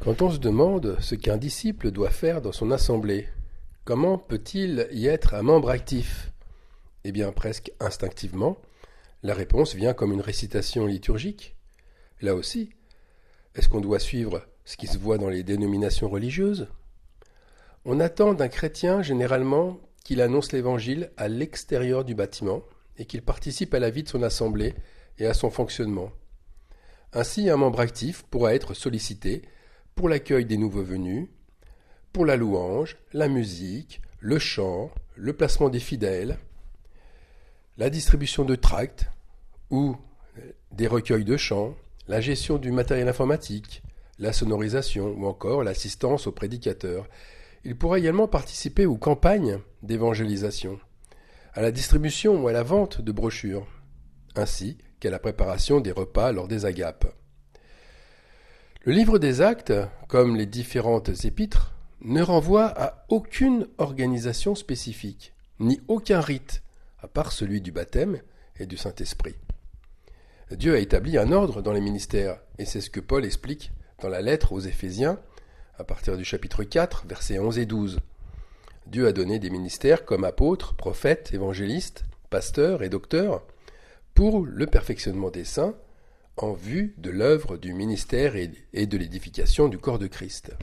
Quand on se demande ce qu'un disciple doit faire dans son assemblée, comment peut-il y être un membre actif? Eh bien, presque instinctivement, la réponse vient comme une récitation liturgique. Là aussi, est-ce qu'on doit suivre ce qui se voit dans les dénominations religieuses? On attend d'un chrétien généralement qu'il annonce l'Évangile à l'extérieur du bâtiment et qu'il participe à la vie de son assemblée et à son fonctionnement. Ainsi, un membre actif pourra être sollicité pour l'accueil des nouveaux venus, pour la louange, la musique, le chant, le placement des fidèles, la distribution de tracts ou des recueils de chants, la gestion du matériel informatique, la sonorisation ou encore l'assistance aux prédicateurs. Il pourra également participer aux campagnes d'évangélisation, à la distribution ou à la vente de brochures, ainsi qu'à la préparation des repas lors des agapes. Le livre des Actes, comme les différentes épîtres, ne renvoie à aucune organisation spécifique, ni aucun rite, à part celui du baptême et du Saint-Esprit. Dieu a établi un ordre dans les ministères, et c'est ce que Paul explique dans la lettre aux Éphésiens, à partir du chapitre 4, versets 11 et 12. Dieu a donné des ministères comme apôtres, prophètes, évangélistes, pasteurs et docteurs, pour le perfectionnement des saints, en vue de l'œuvre du ministère et de l'édification du corps de Christ.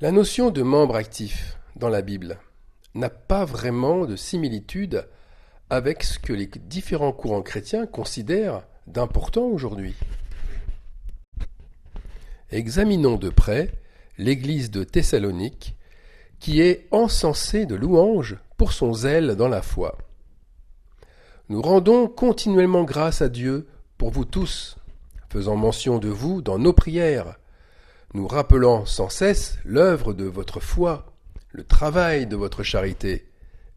La notion de membre actif dans la Bible n'a pas vraiment de similitude avec ce que les différents courants chrétiens considèrent d'important aujourd'hui. Examinons de près l'église de Thessalonique, qui est encensée de louanges pour son zèle dans la foi. Nous rendons continuellement grâce à Dieu pour vous tous, faisant mention de vous dans nos prières, nous rappelant sans cesse l'œuvre de votre foi, le travail de votre charité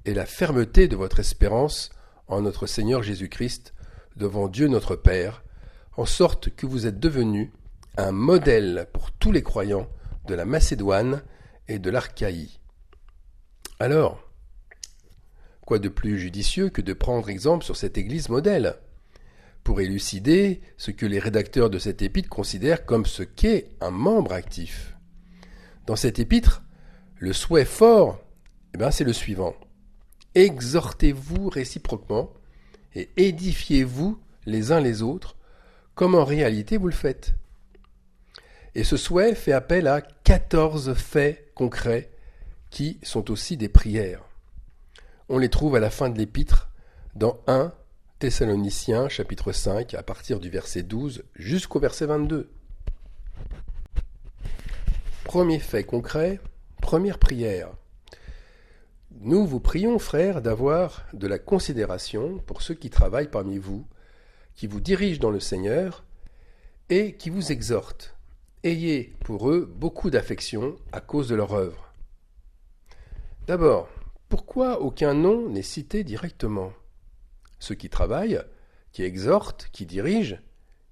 et la fermeté de votre espérance en notre Seigneur Jésus-Christ devant Dieu notre Père, en sorte que vous êtes devenus un modèle pour tous les croyants de la Macédoine et de l'Achaïe. Alors, quoi de plus judicieux que de prendre exemple sur cette église modèle pour élucider ce que les rédacteurs de cette épître considèrent comme ce qu'est un membre actif. Dans cette épître, le souhait fort, c'est le suivant. Exhortez-vous réciproquement et édifiez-vous les uns les autres, comme en réalité vous le faites. Et ce souhait fait appel à 14 faits concrets qui sont aussi des prières. On les trouve à la fin de l'épître dans 1 Thessaloniciens chapitre 5 à partir du verset 12 jusqu'au verset 22. Premier fait concret, première prière. Nous vous prions, frères, d'avoir de la considération pour ceux qui travaillent parmi vous, qui vous dirigent dans le Seigneur et qui vous exhortent. Ayez pour eux beaucoup d'affection à cause de leur œuvre. D'abord, pourquoi aucun nom n'est cité directement ? Ceux qui travaillent, qui exhortent, qui dirigent,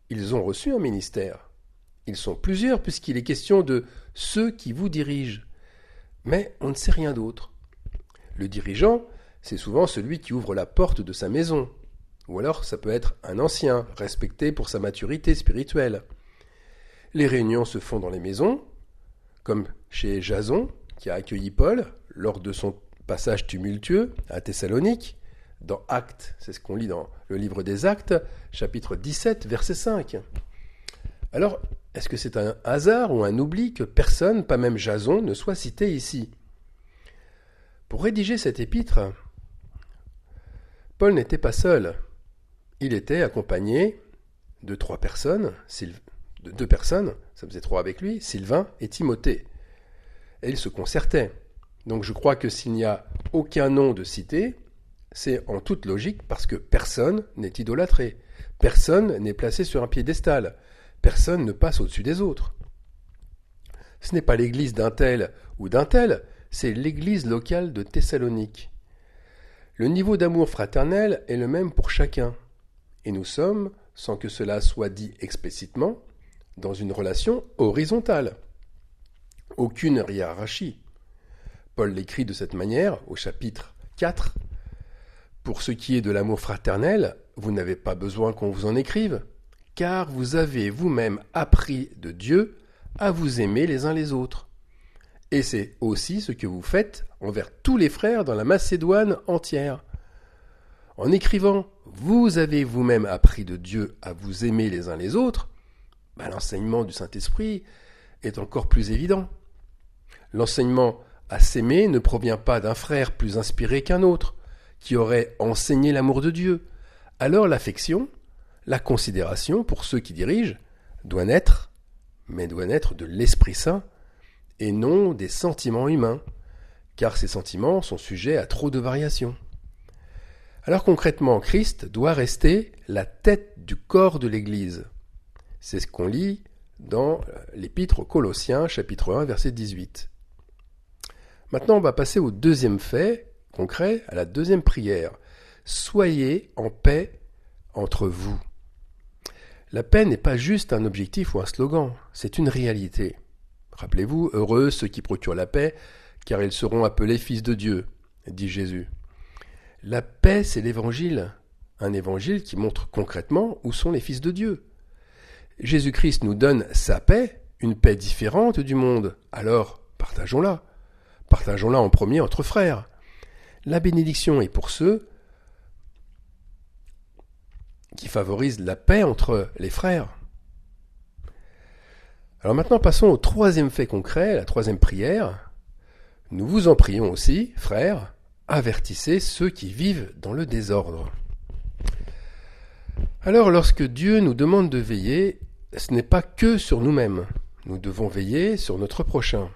ils ont reçu un ministère. Ils sont plusieurs puisqu'il est question de ceux qui vous dirigent. Mais on ne sait rien d'autre. Le dirigeant, c'est souvent celui qui ouvre la porte de sa maison. Ou alors ça peut être un ancien, respecté pour sa maturité spirituelle. Les réunions se font dans les maisons, comme chez Jason, qui a accueilli Paul lors de son passage tumultueux à Thessalonique. Dans Actes, c'est ce qu'on lit dans le livre des Actes, chapitre 17, verset 5. Alors, est-ce que c'est un hasard ou un oubli que personne, pas même Jason, ne soit cité ici ? Pour rédiger cette épître, Paul n'était pas seul. Il était accompagné de deux personnes, ça faisait 3 avec lui, Sylvain et Timothée. Et ils se concertaient. Donc je crois que s'il n'y a aucun nom de cité, c'est en toute logique parce que personne n'est idolâtré, personne n'est placé sur un piédestal, personne ne passe au-dessus des autres. Ce n'est pas l'église d'un tel ou d'un tel, c'est l'église locale de Thessalonique. Le niveau d'amour fraternel est le même pour chacun, et nous sommes, sans que cela soit dit explicitement, dans une relation horizontale. Aucune hiérarchie. Paul l'écrit de cette manière au chapitre 4. Pour ce qui est de l'amour fraternel, vous n'avez pas besoin qu'on vous en écrive, car vous avez vous-même appris de Dieu à vous aimer les uns les autres. Et c'est aussi ce que vous faites envers tous les frères dans la Macédoine entière. En écrivant « Vous avez vous-même appris de Dieu à vous aimer les uns les autres », l'enseignement du Saint-Esprit est encore plus évident. L'enseignement à s'aimer ne provient pas d'un frère plus inspiré qu'un autre, qui aurait enseigné l'amour de Dieu. Alors l'affection, la considération pour ceux qui dirigent, doit naître de l'Esprit Saint, et non des sentiments humains, car ces sentiments sont sujets à trop de variations. Alors concrètement, Christ doit rester la tête du corps de l'Église. C'est ce qu'on lit dans l'Épître aux Colossiens, chapitre 1, verset 18. Maintenant, on va passer au deuxième fait concret, à la deuxième prière. Soyez en paix entre vous. La paix n'est pas juste un objectif ou un slogan, c'est une réalité. Rappelez-vous, heureux ceux qui procurent la paix, car ils seront appelés fils de Dieu, dit Jésus. La paix, c'est l'évangile, un évangile qui montre concrètement où sont les fils de Dieu. Jésus-Christ nous donne sa paix, une paix différente du monde, alors partageons-la. Partageons-la en premier entre frères. La bénédiction est pour ceux qui favorisent la paix entre les frères. Alors maintenant, passons au troisième fait concret, la troisième prière. Nous vous en prions aussi, frères, avertissez ceux qui vivent dans le désordre. Alors, lorsque Dieu nous demande de veiller, ce n'est pas que sur nous-mêmes. Nous devons veiller sur notre prochain.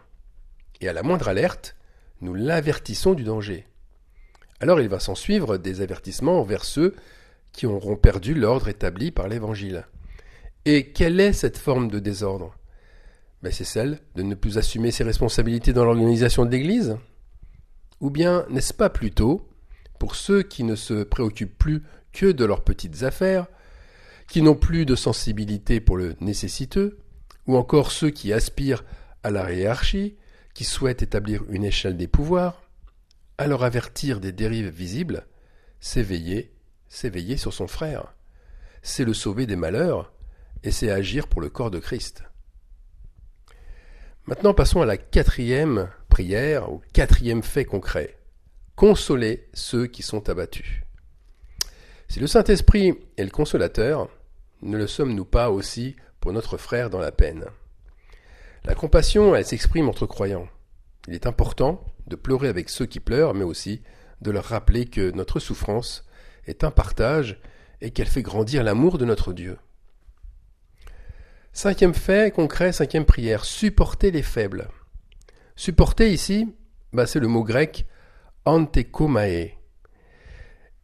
Et à la moindre alerte, nous l'avertissons du danger. Alors il va s'en suivre des avertissements envers ceux qui auront perdu l'ordre établi par l'Évangile. Et quelle est cette forme de désordre ? C'est celle de ne plus assumer ses responsabilités dans l'organisation de l'Église ? Ou bien n'est-ce pas plutôt pour ceux qui ne se préoccupent plus que de leurs petites affaires, qui n'ont plus de sensibilité pour le nécessiteux, ou encore ceux qui aspirent à la hiérarchie, qui souhaitent établir une échelle des pouvoirs? Alors avertir des dérives visibles, c'est veiller sur son frère, c'est le sauver des malheurs, et c'est agir pour le corps de Christ. Maintenant passons à la quatrième prière, au quatrième fait concret. Consoler ceux qui sont abattus. Si le Saint-Esprit est le consolateur, ne le sommes-nous pas aussi pour notre frère dans la peine? La compassion, elle s'exprime entre croyants. Il est important de pleurer avec ceux qui pleurent, mais aussi de leur rappeler que notre souffrance est un partage et qu'elle fait grandir l'amour de notre Dieu. Cinquième fait concret, cinquième prière, supporter les faibles. Supporter ici, c'est le mot grec antekomae.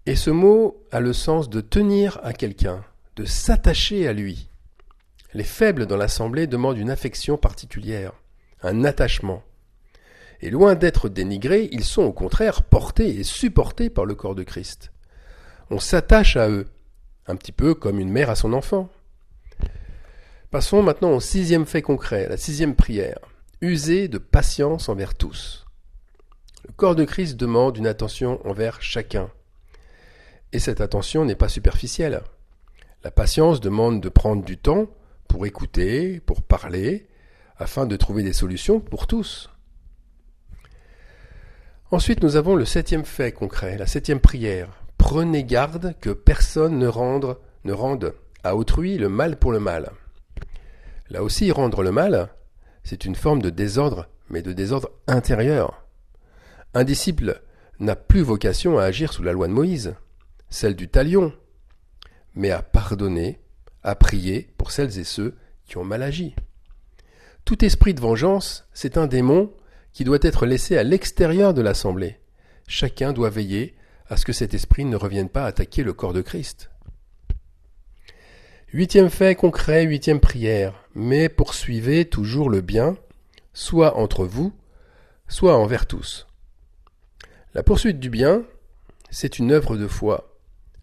Et ce mot a le sens de tenir à quelqu'un, de s'attacher à lui. Les faibles dans l'assemblée demandent une affection particulière, un attachement. Et loin d'être dénigrés, ils sont au contraire portés et supportés par le corps de Christ. On s'attache à eux, un petit peu comme une mère à son enfant. Passons maintenant au sixième fait concret, la sixième prière. User de patience envers tous. Le corps de Christ demande une attention envers chacun. Et cette attention n'est pas superficielle. La patience demande de prendre du temps pour écouter, pour parler, afin de trouver des solutions pour tous. Ensuite, nous avons le septième fait concret, la septième prière. Prenez garde que personne ne rende à autrui le mal pour le mal. Là aussi, rendre le mal, c'est une forme de désordre, mais de désordre intérieur. Un disciple n'a plus vocation à agir sous la loi de Moïse, celle du talion, mais à pardonner, à prier pour celles et ceux qui ont mal agi. Tout esprit de vengeance, c'est un démon qui doit être laissé à l'extérieur de l'assemblée. Chacun doit veiller à ce que cet esprit ne revienne pas attaquer le corps de Christ. Huitième fait concret, huitième prière. Mais poursuivez toujours le bien, soit entre vous, soit envers tous. La poursuite du bien, c'est une œuvre de foi.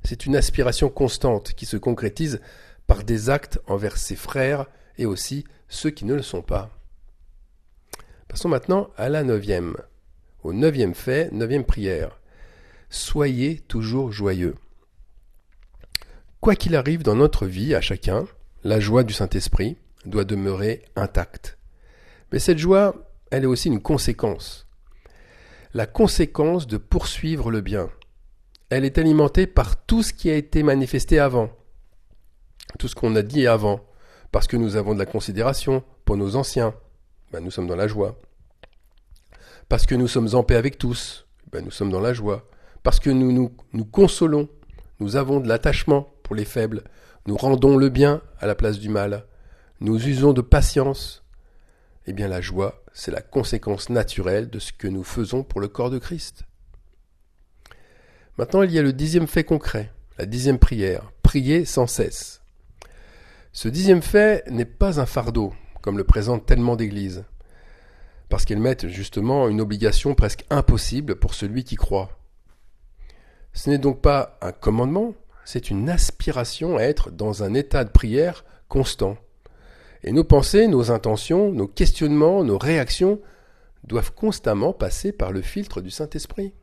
C'est une aspiration constante qui se concrétise par des actes envers ses frères et aussi ceux qui ne le sont pas. Passons maintenant à la neuvième. Au neuvième fait, neuvième prière. Soyez toujours joyeux. Quoi qu'il arrive dans notre vie à chacun, la joie du Saint-Esprit doit demeurer intacte. Mais cette joie, elle est aussi une conséquence. La conséquence de poursuivre le bien. Elle est alimentée par tout ce qui a été manifesté avant. Tout ce qu'on a dit avant. Parce que nous avons de la considération pour nos anciens. Nous sommes dans la joie. Parce que nous sommes en paix avec tous. Nous sommes dans la joie. Parce que nous consolons. Nous avons de l'attachement pour les faibles. Nous rendons le bien à la place du mal. Nous usons de patience. La joie, c'est la conséquence naturelle de ce que nous faisons pour le corps de Christ. Maintenant, il y a le 10e fait concret, la 10e prière, prier sans cesse. Ce 10e fait n'est pas un fardeau, comme le présentent tellement d'églises, parce qu'elles mettent justement une obligation presque impossible pour celui qui croit. Ce n'est donc pas un commandement, c'est une aspiration à être dans un état de prière constant. Et nos pensées, nos intentions, nos questionnements, nos réactions doivent constamment passer par le filtre du Saint-Esprit.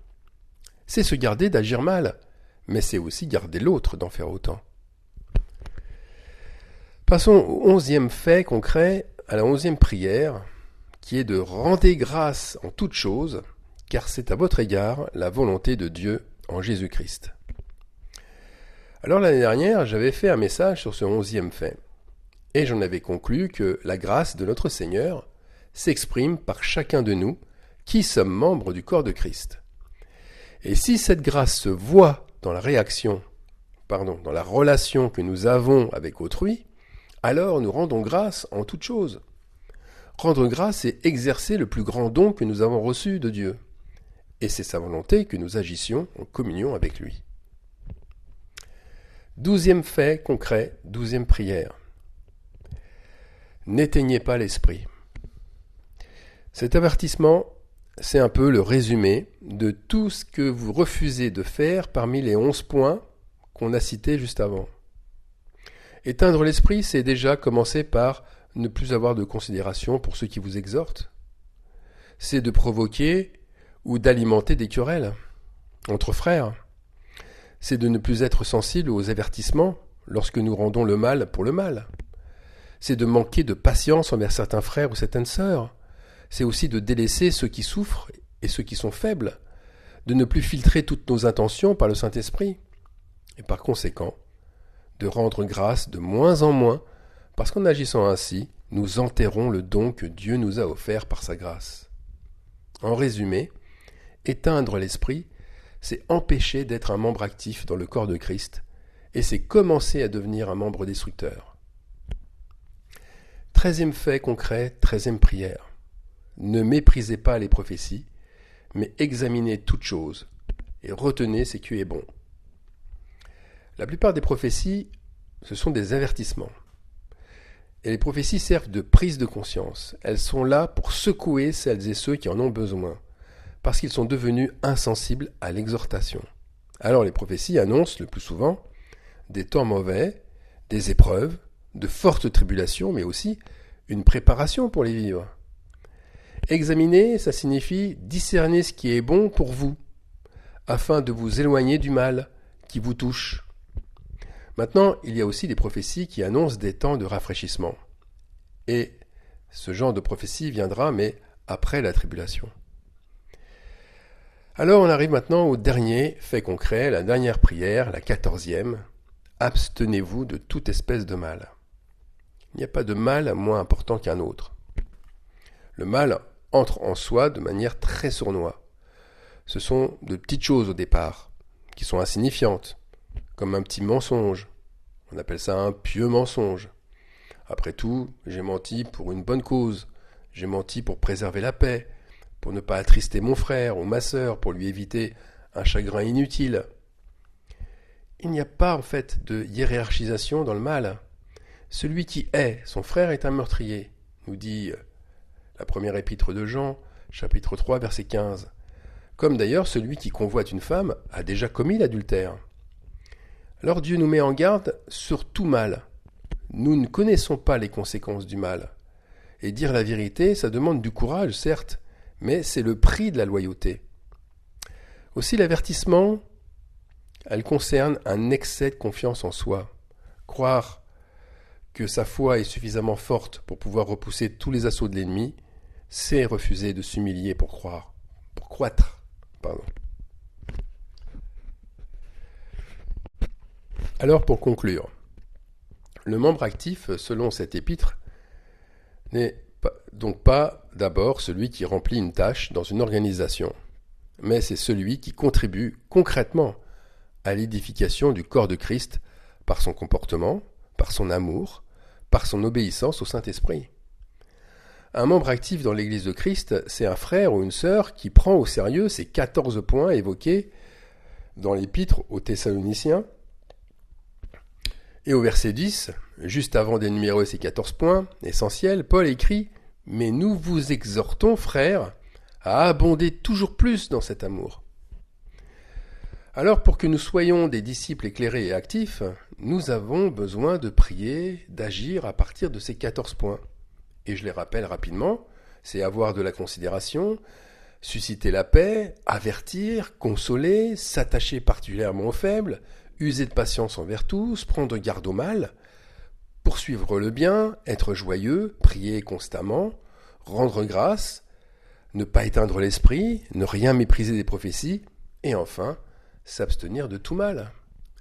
C'est se garder d'agir mal, mais c'est aussi garder l'autre d'en faire autant. Passons au 11e fait concret, à la 11e prière, qui est de « Rendez grâce en toutes choses, car c'est à votre égard la volonté de Dieu en Jésus-Christ. » Alors l'année dernière, j'avais fait un message sur ce 11e fait. Et j'en avais conclu que la grâce de notre Seigneur s'exprime par chacun de nous qui sommes membres du corps de Christ. Et si cette grâce se voit dans la dans la relation que nous avons avec autrui, alors nous rendons grâce en toutes choses. Rendre grâce, c'est exercer le plus grand don que nous avons reçu de Dieu. Et c'est sa volonté que nous agissions en communion avec lui. 12e fait concret, 12e prière. N'éteignez pas l'esprit. Cet avertissement, c'est un peu le résumé de tout ce que vous refusez de faire parmi les 11 points qu'on a cités juste avant. Éteindre l'esprit, c'est déjà commencer par ne plus avoir de considération pour ceux qui vous exhortent. C'est de provoquer ou d'alimenter des querelles entre frères. C'est de ne plus être sensible aux avertissements lorsque nous rendons le mal pour le mal. C'est de manquer de patience envers certains frères ou certaines sœurs. C'est aussi de délaisser ceux qui souffrent et ceux qui sont faibles, de ne plus filtrer toutes nos intentions par le Saint-Esprit, et par conséquent, de rendre grâce de moins en moins, parce qu'en agissant ainsi, nous enterrons le don que Dieu nous a offert par sa grâce. En résumé, éteindre l'esprit, c'est empêcher d'être un membre actif dans le corps de Christ, et c'est commencer à devenir un membre destructeur. 13e fait concret, 13e prière. Ne méprisez pas les prophéties, mais examinez toutes choses, et retenez ce qui est bon. La plupart des prophéties, ce sont des avertissements. Et les prophéties servent de prise de conscience. Elles sont là pour secouer celles et ceux qui en ont besoin, parce qu'ils sont devenus insensibles à l'exhortation. Alors les prophéties annoncent le plus souvent des temps mauvais, des épreuves, de fortes tribulations, mais aussi une préparation pour les vivre. Examiner, ça signifie discerner ce qui est bon pour vous, afin de vous éloigner du mal qui vous touche. Maintenant, il y a aussi des prophéties qui annoncent des temps de rafraîchissement. Et ce genre de prophétie viendra, mais après la tribulation. Alors on arrive maintenant au dernier fait concret, la dernière prière, la 14e. Abstenez-vous de toute espèce de mal. Il n'y a pas de mal moins important qu'un autre. Le mal entre en soi de manière très sournoise. Ce sont de petites choses au départ, qui sont insignifiantes, comme un petit mensonge. On appelle ça un pieux mensonge. Après tout, j'ai menti pour une bonne cause. J'ai menti pour préserver la paix, pour ne pas attrister mon frère ou ma sœur, pour lui éviter un chagrin inutile. Il n'y a pas en fait de hiérarchisation dans le mal. Celui qui hait son frère est un meurtrier, nous dit la première épître de Jean, chapitre 3, verset 15. Comme d'ailleurs celui qui convoite une femme a déjà commis l'adultère. Alors Dieu nous met en garde sur tout mal. Nous ne connaissons pas les conséquences du mal. Et dire la vérité, ça demande du courage, certes, mais c'est le prix de la loyauté. Aussi l'avertissement, elle concerne un excès de confiance en soi. Croire que sa foi est suffisamment forte pour pouvoir repousser tous les assauts de l'ennemi, c'est refuser de s'humilier pour croître. Pardon. Alors pour conclure, le membre actif, selon cet épître, n'est donc pas d'abord celui qui remplit une tâche dans une organisation, mais c'est celui qui contribue concrètement à l'édification du corps de Christ par son comportement, par son amour, par son obéissance au Saint-Esprit. Un membre actif dans l'Église de Christ, c'est un frère ou une sœur qui prend au sérieux ces 14 points évoqués dans l'épître aux Thessaloniciens. Et au verset 10, juste avant d'énumérer ces 14 points essentiels, Paul écrit « Mais nous vous exhortons, frères, à abonder toujours plus dans cet amour. » Alors, pour que nous soyons des disciples éclairés et actifs, nous avons besoin de prier, d'agir à partir de ces 14 points. Et je les rappelle rapidement, c'est avoir de la considération, susciter la paix, avertir, consoler, s'attacher particulièrement aux faibles, user de patience envers tous, prendre garde au mal, poursuivre le bien, être joyeux, prier constamment, rendre grâce, ne pas éteindre l'esprit, ne rien mépriser des prophéties, et enfin, s'abstenir de tout mal.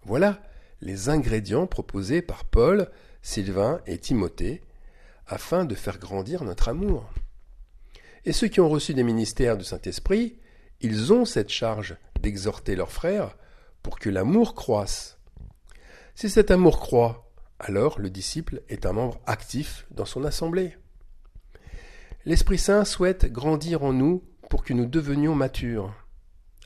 Voilà les ingrédients proposés par Paul, Sylvain et Timothée, afin de faire grandir notre amour. Et ceux qui ont reçu des ministères du Saint-Esprit, ils ont cette charge d'exhorter leurs frères pour que l'amour croisse. Si cet amour croît, alors le disciple est un membre actif dans son assemblée. L'Esprit Saint souhaite grandir en nous pour que nous devenions matures.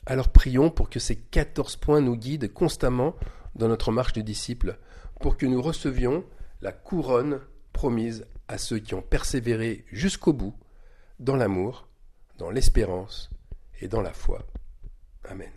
Alors prions pour que ces 14 points nous guident constamment dans notre marche de disciples, pour que nous recevions la couronne promise à ceux qui ont persévéré jusqu'au bout, dans l'amour, dans l'espérance et dans la foi. Amen.